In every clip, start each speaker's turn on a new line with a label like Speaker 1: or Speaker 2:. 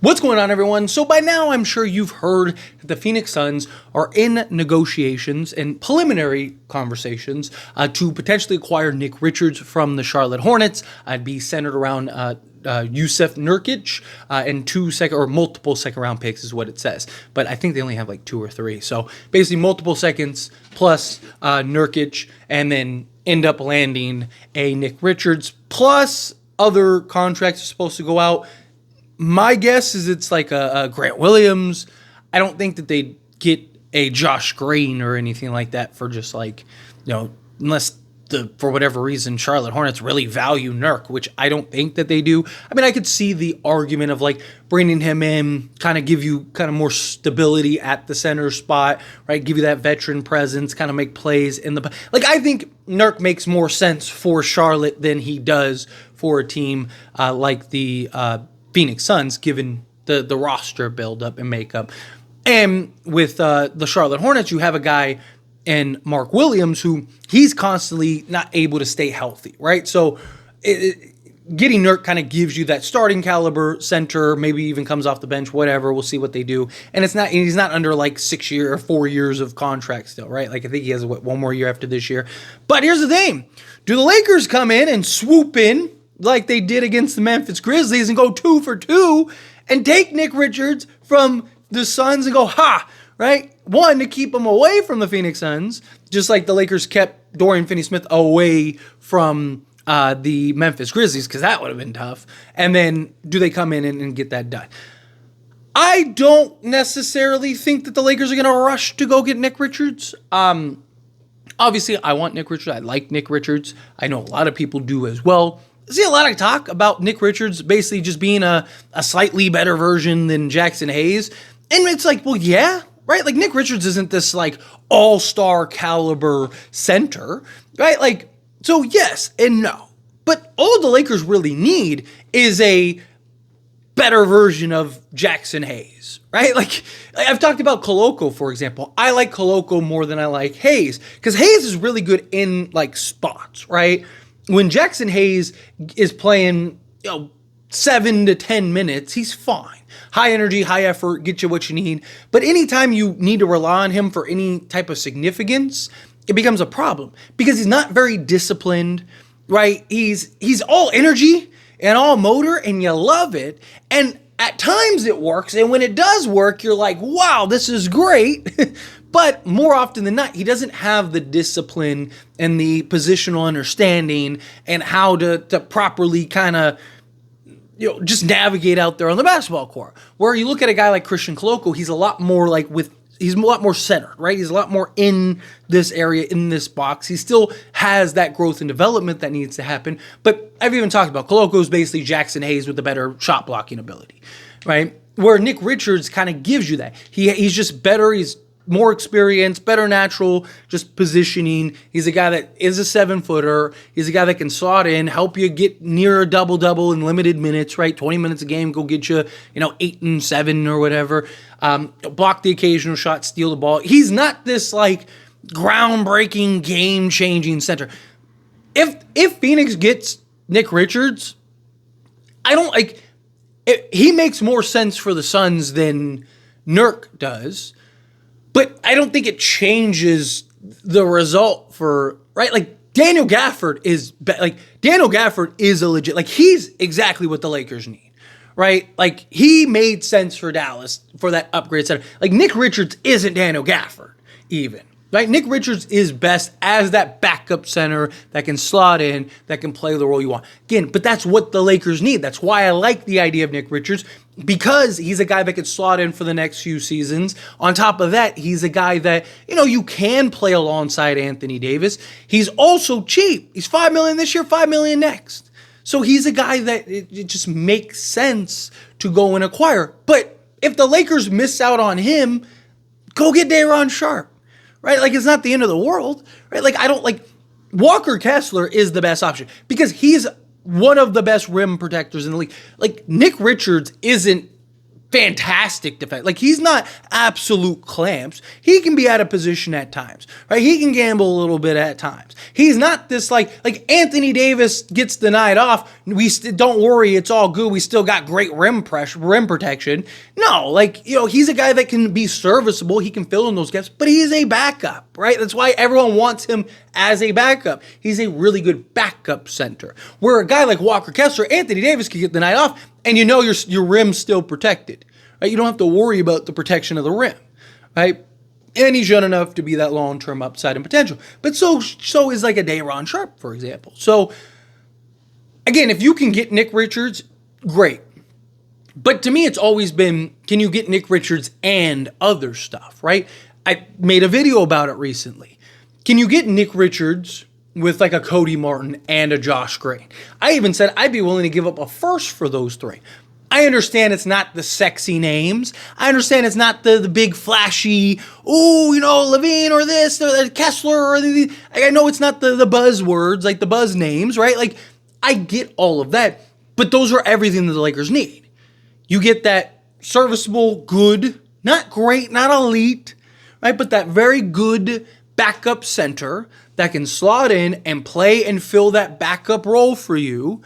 Speaker 1: What's going on, everyone? So by now, I'm sure you've heard that the Phoenix Suns are in negotiations and preliminary conversations to potentially acquire Nick Richards from the Charlotte Hornets. I'd be centered around Jusuf Nurkic and multiple second round picks is what it says. But I think they only have like 2 or 3. So basically multiple seconds plus Nurkic, and then end up landing a Nick Richards plus other contracts are supposed to go out. My guess is it's like a Grant Williams. I don't think that they'd get a Josh Green or anything like that for just like, unless for whatever reason Charlotte Hornets really value Nurk, which I don't think that they do. I mean, I could see the argument of like bringing him in, kind of give you kind of more stability at the center spot, right? Give you that veteran presence, kind of make plays in the... Like, I think Nurk makes more sense for Charlotte than he does for a team like the... Phoenix Suns, given the roster buildup and makeup. And with the Charlotte Hornets, you have a guy in Mark Williams who he's constantly not able to stay healthy, right? So getting Nurk kind of gives you that starting caliber center, maybe even comes off the bench, whatever. We'll see what they do. And he's not under like 6 year or 4 years of contract still, right? Like I think he has one more year after this year. But here's the thing. Do the Lakers come in and swoop in like they did against the Memphis Grizzlies and go 2 for 2 and take Nick Richards from the Suns and go, right? One, to keep him away from the Phoenix Suns, just like the Lakers kept Dorian Finney Smith away from the Memphis Grizzlies, because that would have been tough. And then do they come in and get that done? I don't necessarily think that the Lakers are going to rush to go get Nick Richards. Obviously, I want Nick Richards. I like Nick Richards. I know a lot of people do as well. I see a lot of talk about Nick Richards basically just being a slightly better version than Jackson Hayes. And it's like, well, yeah, right? Like Nick Richards isn't this like all-star caliber center, right? Like, so yes and no. But all the Lakers really need is a better version of Jackson Hayes, right? Like I've talked about Koloko, for example. I like Koloko more than I like Hayes because Hayes is really good in like spots, right? When Jackson Hayes is playing, 7 to 10 minutes, he's fine. High energy, high effort, get you what you need. But anytime you need to rely on him for any type of significance, it becomes a problem because he's not very disciplined, right? He's all energy and all motor, and you love it. And at times it works, and when it does work, you're like, wow, this is great. But more often than not, he doesn't have the discipline and the positional understanding and how to properly kind of, just navigate out there on the basketball court. Where you look at a guy like Christian Koloko, he's a lot more he's a lot more centered, right? He's a lot more in this area, in this box. He still has that growth and development that needs to happen. But I've even talked about Koloko's basically Jackson Hayes with a better shot blocking ability, right? Where Nick Richards kind of gives you that. He's just better. He's more experience, better natural, just positioning. He's a guy that is a 7-footer. He's a guy that can slot in, help you get near a double-double in limited minutes, right? 20 minutes a game, go get you, 8 and 7 or whatever. Block the occasional shot, steal the ball. He's not this, like, groundbreaking, game-changing center. If Phoenix gets Nick Richards, he makes more sense for the Suns than Nurk does. But I don't think it changes the result right? Like Daniel Gafford is a legit, like he's exactly what the Lakers need, right? Like he made sense for Dallas for that upgrade center. Like Nick Richards isn't Daniel Gafford even, right? Nick Richards is best as that backup center that can slot in, that can play the role you want. Again, but that's what the Lakers need. That's why I like the idea of Nick Richards, because he's a guy that could slot in for the next few seasons. On top of that, he's a guy that, you can play alongside Anthony Davis. He's also cheap. He's $5 million this year, $5 million next. So he's a guy that it just makes sense to go and acquire. But if the Lakers miss out on him, go get Day'Ron Sharpe, right? Like it's not the end of the world, right? Like Walker Kessler is the best option because he's one of the best rim protectors in the league. Like Nick Richards isn't fantastic defense. Like, he's not absolute clamps. He can be out of position at times, right? He can gamble a little bit at times. He's not this like Anthony Davis gets the night off. Don't worry, it's all good. We still got great rim protection. No, like, he's a guy that can be serviceable. He can fill in those gaps, but he is a backup, right? That's why everyone wants him as a backup. He's a really good backup center. Where a guy like Walker Kessler, Anthony Davis can get the night off, and your rim's still protected. Right? You don't have to worry about the protection of the rim, right? And he's young enough to be that long-term upside and potential. But so is like a Day'Ron Sharpe, for example. So, again, if you can get Nick Richards, great. But to me, it's always been, can you get Nick Richards and other stuff, right? I made a video about it recently. Can you get Nick Richards with like a Cody Martin and a Josh Green? I even said I'd be willing to give up a first for those three. I understand it's not the sexy names. I understand it's not the big flashy, Levine or this, or Kessler, or I know it's not the buzzwords, like the buzz names, right? Like, I get all of that, but those are everything that the Lakers need. You get that serviceable, good, not great, not elite, right? But that very good backup center that can slot in and play and fill that backup role for you.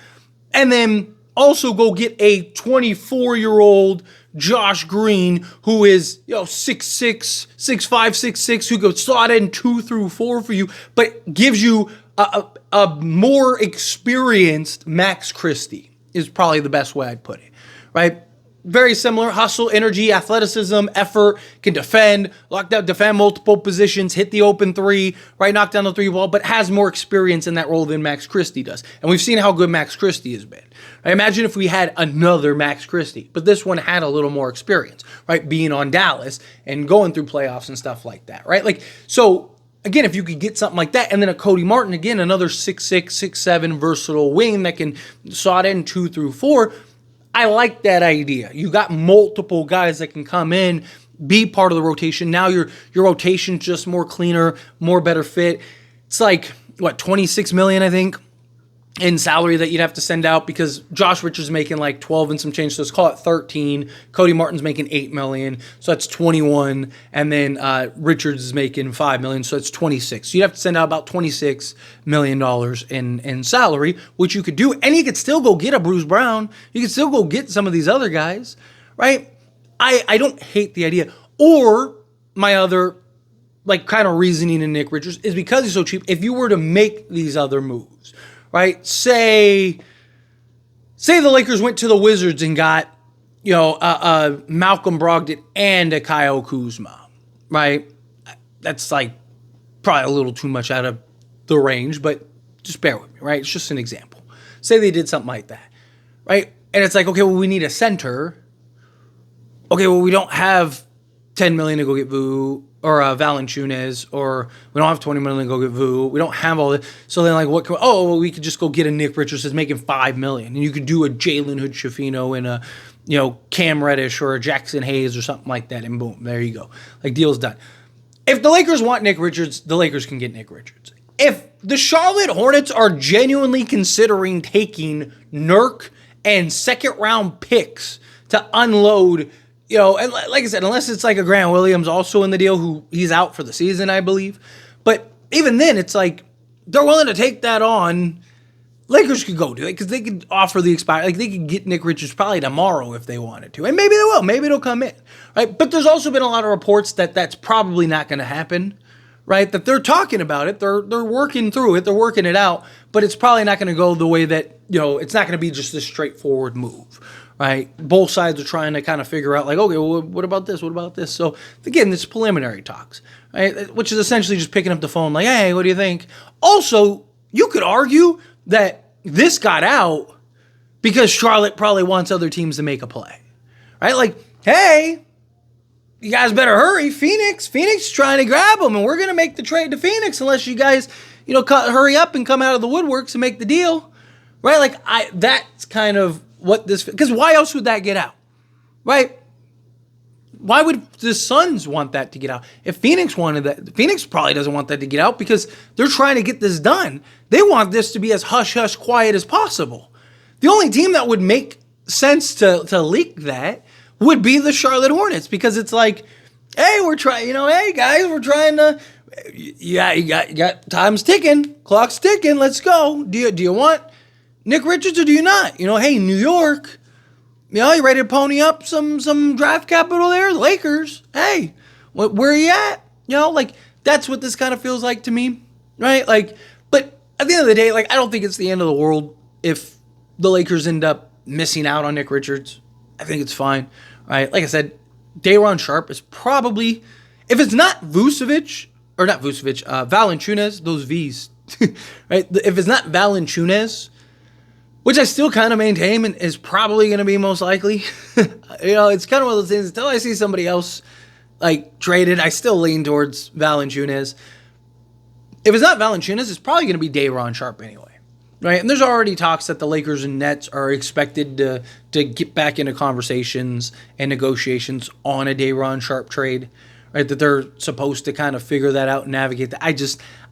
Speaker 1: And then also go get a 24-year-old Josh Green who is 6'6", 6'5", 6'6", who could slot in 2 through 4 for you, but gives you a more experienced Max Christie is probably the best way I'd put it, right? Very similar, hustle, energy, athleticism, effort, can defend, lock down, defend multiple positions, hit the open three, right, knock down the three ball, but has more experience in that role than Max Christie does. And we've seen how good Max Christie has been. Right? Imagine if we had another Max Christie, but this one had a little more experience, right, being on Dallas and going through playoffs and stuff like that, right? Like, so again, if you could get something like that, and then a Cody Martin, again, another 6'6", 6'7", versatile wing that can slot in 2 through 4, I like that idea. You got multiple guys that can come in, be part of the rotation. Now your rotation's just more cleaner, more better fit. It's like, $26 million, I think, in salary that you'd have to send out because Josh Richards is making like 12 and some change, so let's call it 13. Cody Martin's making $8 million, so that's 21, and then Richards is making $5 million, so that's 26. So you'd have to send out about $26 million in salary, which you could do, and you could still go get a Bruce Brown. You could still go get some of these other guys, right? I don't hate the idea. Or my other kind of reasoning in Nick Richards is because he's so cheap, if you were to make these other moves, right? Say the Lakers went to the Wizards and got, a Malcolm Brogdon and a Kyle Kuzma, right? That's probably a little too much out of the range, but just bear with me, right? It's just an example. Say they did something like that, right? And it's like, okay, well, we need a center. Okay, well, we don't have $10 million to go get Vu or Valanciunas, or we don't have $20 million to go get Vu. We don't have all this. So then, what can we could just go get a Nick Richards that's making $5 million, and you could do a Jalen Hood-Schifino and a Cam Reddish or a Jackson Hayes or something like that, and boom, there you go. Deal's done. If the Lakers want Nick Richards, the Lakers can get Nick Richards. If the Charlotte Hornets are genuinely considering taking Nurk and second-round picks to unload, and like I said, unless it's like a Grant Williams also in the deal, who he's out for the season, I believe. But even then, it's like they're willing to take that on. Lakers could go do it because they could offer the expire. They could get Nick Richards probably tomorrow if they wanted to, and maybe they will. Maybe it'll come in, right? But there's also been a lot of reports that that's probably not going to happen, right? That they're talking about it, they're working through it, they're working it out, but it's probably not going to go the way that it's not going to be just this straightforward move. Right, both sides are trying to kind of figure out, okay, well, what about this? What about this? So again, it's preliminary talks, right? Which is essentially just picking up the phone, hey, what do you think? Also, you could argue that this got out because Charlotte probably wants other teams to make a play, right? Hey, you guys better hurry. Phoenix trying to grab them, and we're gonna make the trade to Phoenix unless you guys, hurry up and come out of the woodworks and make the deal, right? That's kind of what this, because why else would that get out, right? Why would the Suns want that to get out? If Phoenix wanted that, Phoenix probably doesn't want that to get out because they're trying to get this done. They want this to be as hush-hush quiet as possible. The only team that would make sense to leak that would be the Charlotte Hornets, because it's like, hey, we're trying, hey guys, we're trying to, yeah, you got time's ticking, clock's ticking, let's go. Do you want Nick Richards or do you not? Hey, New York, you ready to pony up some draft capital there? The Lakers, hey, where are you at? That's what this kind of feels like to me, right? But at the end of the day, I don't think it's the end of the world if the Lakers end up missing out on Nick Richards. I think it's fine, right? Like I said, Day'Ron Sharpe is probably, if it's not Valanciunas, those V's, right? If it's not Valanciunas, which I still kind of maintain and is probably going to be most likely, it's kind of one of those things, until I see somebody else traded, I still lean towards Valanciunas. If it's not Valanciunas, it's probably going to be Day'Ron Sharpe anyway. Right, and there's already talks that the Lakers and Nets are expected to get back into conversations and negotiations on a Day'Ron Sharpe trade, right? That they're supposed to kind of figure that out and navigate that.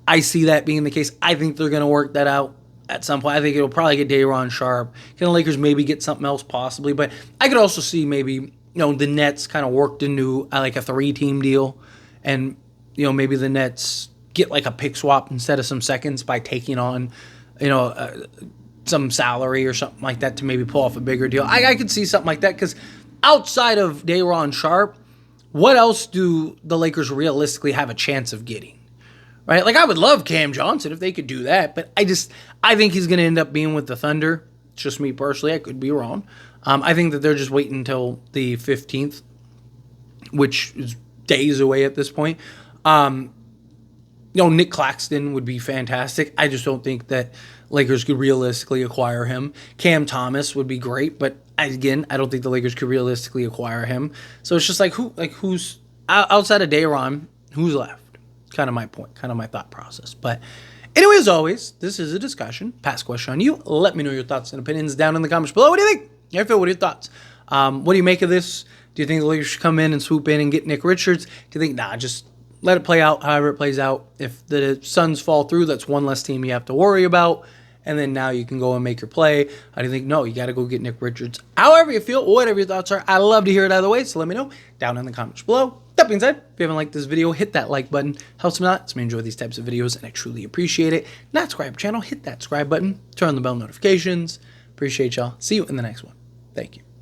Speaker 1: I see that being the case. I think they're going to work that out at some point. I think it'll probably get Day'Ron Sharpe. Can the Lakers maybe get something else possibly? But I could also see maybe the Nets kind of worked into a 3-team deal, and maybe the Nets get a pick swap instead of some seconds by taking on some salary or something like that to maybe pull off a bigger deal. I could see something like that, because outside of Day'Ron Sharpe, what else do the Lakers realistically have a chance of getting? Right? I would love Cam Johnson if they could do that, but I think he's going to end up being with the Thunder. It's just me personally. I could be wrong. I think that they're just waiting until the 15th, which is days away at this point. Nick Claxton would be fantastic. I just don't think that Lakers could realistically acquire him. Cam Thomas would be great, but again, I don't think the Lakers could realistically acquire him. So it's just who's outside of Day'Ron, who's left? Kind of my point, kind of my thought process. But anyway, as always, this is a discussion. Pass question on you. Let me know your thoughts and opinions down in the comments below. What do you think? Phil, what are your thoughts? What do you make of this? Do you think the Lakers should come in and swoop in and get Nick Richards? Do you think, just let it play out however it plays out? If the Suns fall through, that's one less team you have to worry about. And then now you can go and make your play. How do you think? No, you got to go get Nick Richards. However you feel, whatever your thoughts are, I love to hear it either way. So let me know down in the comments below. That being said, if you haven't liked this video, hit that like button. Helps me out. It's me enjoy these types of videos, and I truly appreciate it. Not subscribe to the channel, hit that subscribe button. Turn on the bell notifications. Appreciate y'all. See you in the next one. Thank you.